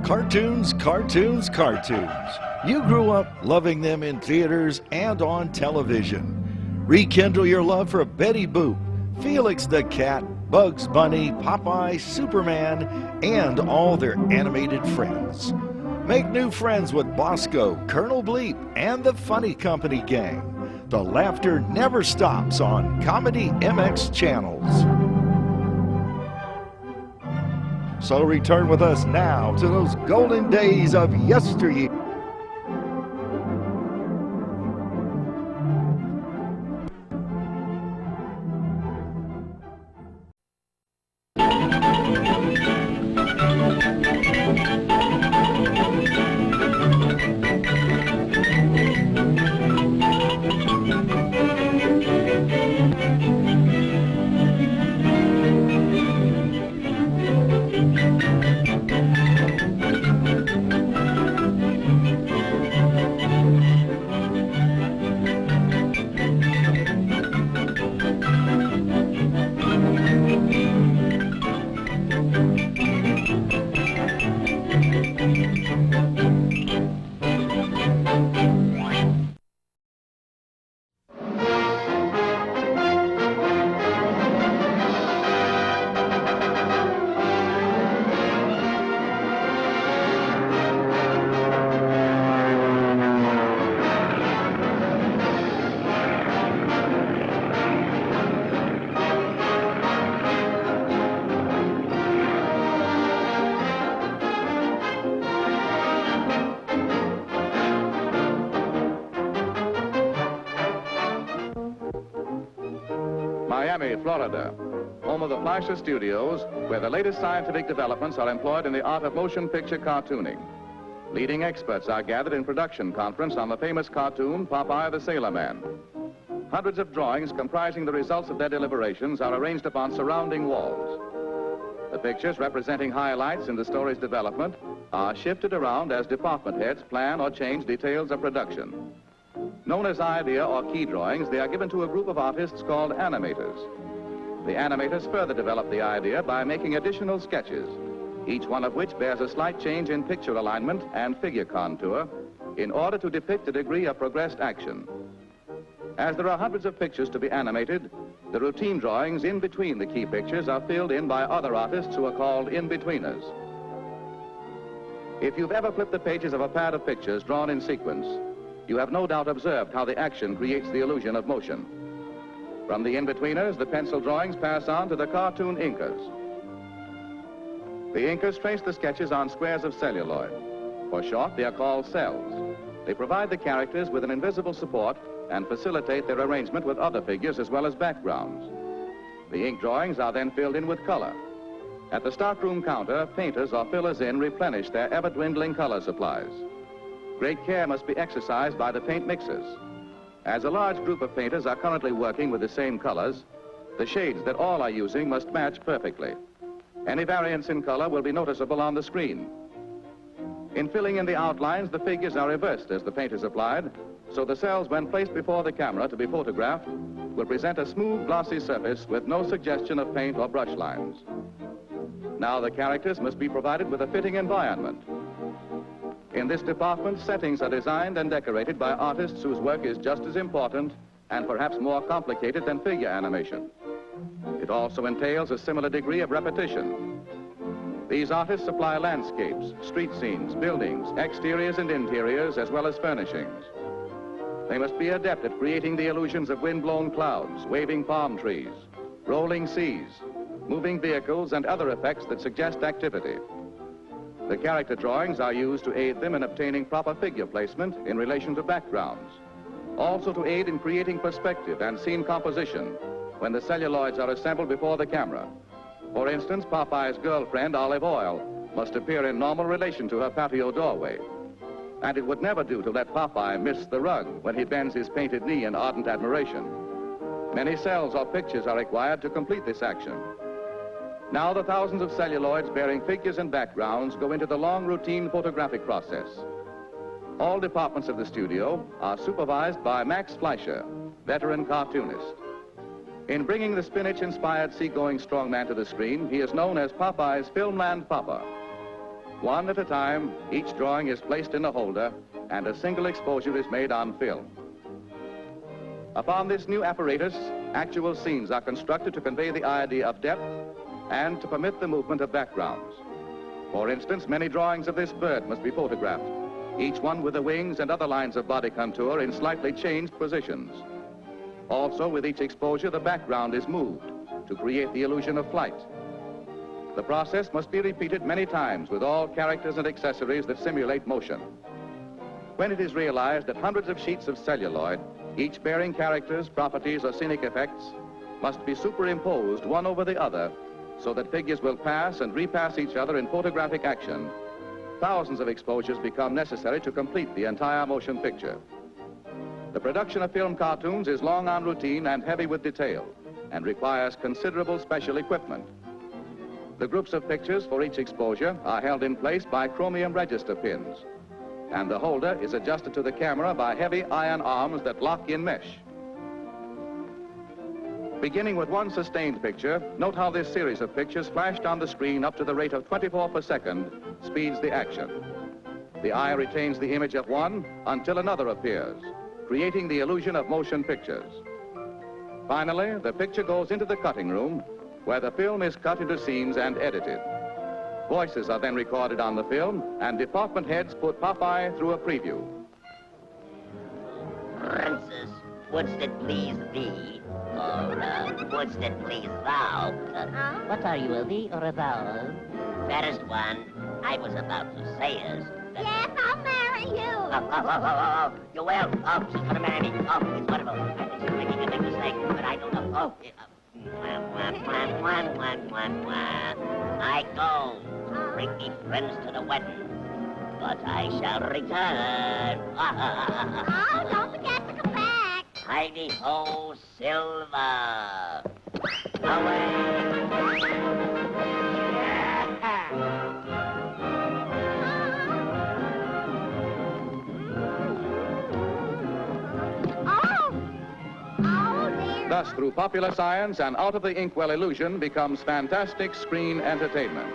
Cartoons, cartoons, cartoons. You grew up loving them in theaters and on television. Rekindle your love for Betty Boop, Felix the Cat, Bugs Bunny, Popeye, Superman, and all their animated friends. Make new friends with Bosco, Colonel Bleep, and the Funny Company Gang. The laughter never stops on ComedyMX channels. So return with us now to those golden days of yesteryear. Miami, Florida, home of the Fleischer Studios, where the latest scientific developments are employed in the art of motion picture cartooning. Leading experts are gathered in production conference on the famous cartoon, Popeye the Sailor Man. Hundreds of drawings comprising the results of their deliberations are arranged upon surrounding walls. The pictures representing highlights in the story's development are shifted around as department heads plan or change details of production. Known as idea or key drawings, they are given to a group of artists called animators. The animators further develop the idea by making additional sketches, each one of which bears a slight change in picture alignment and figure contour in order to depict a degree of progressed action. As there are hundreds of pictures to be animated, the routine drawings in between the key pictures are filled in by other artists who are called in-betweeners. If you've ever flipped the pages of a pad of pictures drawn in sequence, you have no doubt observed how the action creates the illusion of motion. From the in-betweeners, the pencil drawings pass on to the cartoon inkers. The inkers trace the sketches on squares of celluloid. For short, they are called cells. They provide the characters with an invisible support and facilitate their arrangement with other figures as well as backgrounds. The ink drawings are then filled in with color. At the stockroom counter, painters or fillers in replenish their ever-dwindling color supplies. Great care must be exercised by the paint mixers. As a large group of painters are currently working with the same colors, the shades that all are using must match perfectly. Any variance in color will be noticeable on the screen. In filling in the outlines, the figures are reversed as the paint is applied, so the cells, when placed before the camera to be photographed, will present a smooth, glossy surface with no suggestion of paint or brush lines. Now the characters must be provided with a fitting environment. In this department, settings are designed and decorated by artists whose work is just as important and perhaps more complicated than figure animation. It also entails a similar degree of repetition. These artists supply landscapes, street scenes, buildings, exteriors and interiors, as well as furnishings. They must be adept at creating the illusions of wind-blown clouds, waving palm trees, rolling seas, moving vehicles, and other effects that suggest activity. The character drawings are used to aid them in obtaining proper figure placement in relation to backgrounds, also to aid in creating perspective and scene composition when the celluloids are assembled before the camera. For instance, Popeye's girlfriend, Olive Oil, must appear in normal relation to her patio doorway. And it would never do to let Popeye miss the rug when he bends his painted knee in ardent admiration. Many cells or pictures are required to complete this action. Now the thousands of celluloids bearing figures and backgrounds go into the long routine photographic process. All departments of the studio are supervised by Max Fleischer, veteran cartoonist. In bringing the spinach-inspired seagoing strongman to the screen, he is known as Popeye's Filmland Papa. One at a time, each drawing is placed in a holder and a single exposure is made on film. Upon this new apparatus, actual scenes are constructed to convey the idea of depth and to permit the movement of backgrounds. For instance, many drawings of this bird must be photographed, each one with the wings and other lines of body contour in slightly changed positions. Also, with each exposure, the background is moved to create the illusion of flight. The process must be repeated many times with all characters and accessories that simulate motion. When it is realized that hundreds of sheets of celluloid, each bearing characters, properties, or scenic effects, must be superimposed one over the other so that figures will pass and repass each other in photographic action, thousands of exposures become necessary to complete the entire motion picture. The production of film cartoons is long on routine and heavy with detail and requires considerable special equipment. The groups of pictures for each exposure are held in place by chromium register pins, and the holder is adjusted to the camera by heavy iron arms that lock in mesh. Beginning with one sustained picture, note how this series of pictures flashed on the screen up to the rate of 24 per second speeds the action. The eye retains the image of one until another appears, creating the illusion of motion pictures. Finally, the picture goes into the cutting room, where the film is cut into scenes and edited. Voices are then recorded on the film, and department heads put Popeye through a preview. Princess, wouldst it please thee? Or, wouldst it please thou? What are you, a thee or a thou? Fairest one, I was about to say is... Yes, I'll marry you. You will? Oh, she's gonna marry me. Oh, it's wonderful. I think she's making a big mistake, but I don't know. Oh, I go to bring me friends to the wedding, but I shall return. Oh, don't forget to come back. Heidi-ho, Silver. Away. Thus, through popular science, an out-of-the-inkwell illusion becomes fantastic screen entertainment.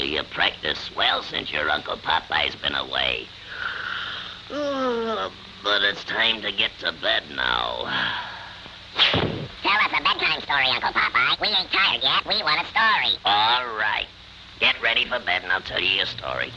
You practiced well since your Uncle Popeye's been away. But it's time to get to bed now. Tell us a bedtime story, Uncle Popeye. We ain't tired yet. We want a story. All right. Get ready for bed and I'll tell you your story.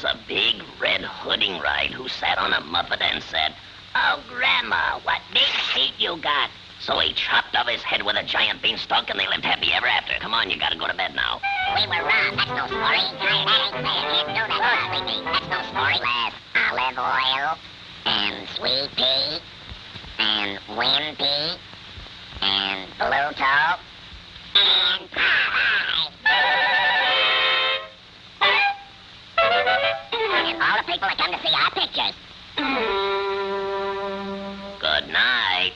A big red hooding ride who sat on a muppet and said, "Oh, Grandma, what big feet you got." So he chopped off his head with a giant beanstalk and they lived happy ever after. Come on, you gotta go to bed now. We were robbed. That's no story. That ain't fair. Can't do that. Sleepy. That's no story. Last olive oil and sweet pea and wimpy and Pluto and Popeye. And all the people that come to see our pictures. Good night.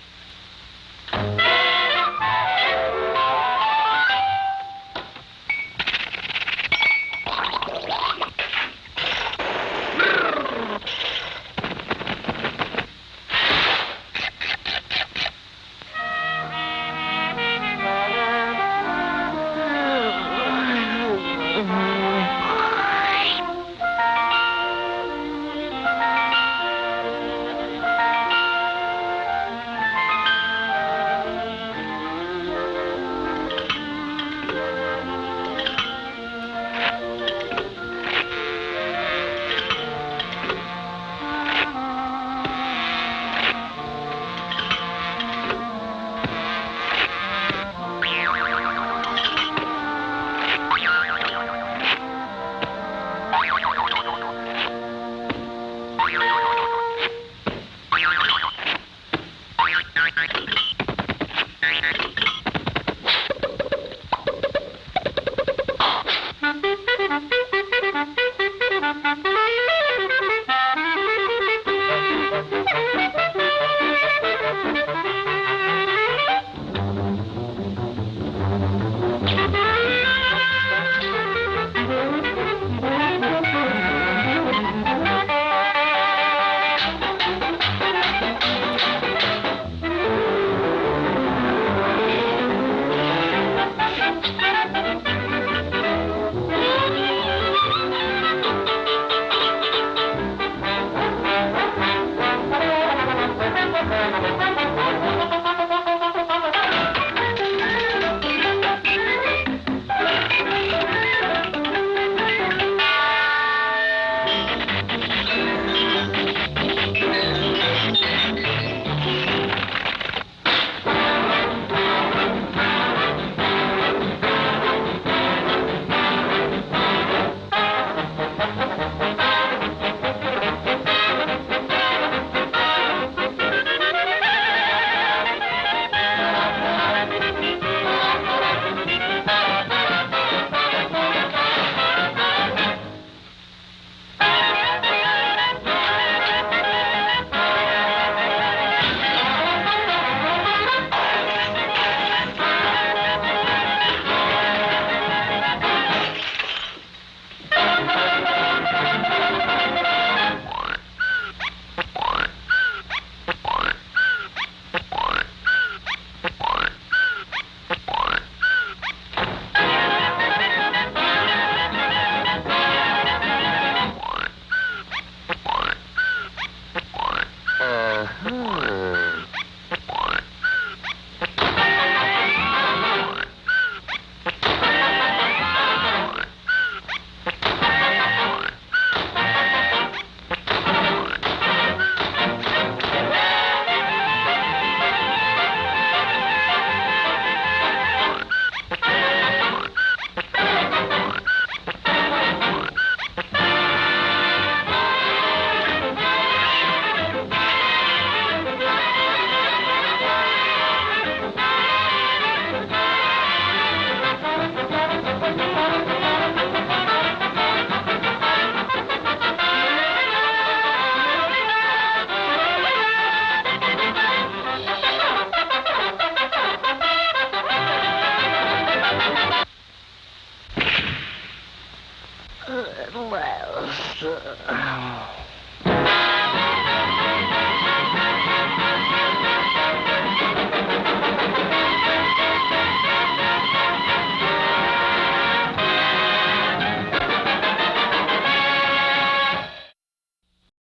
Well,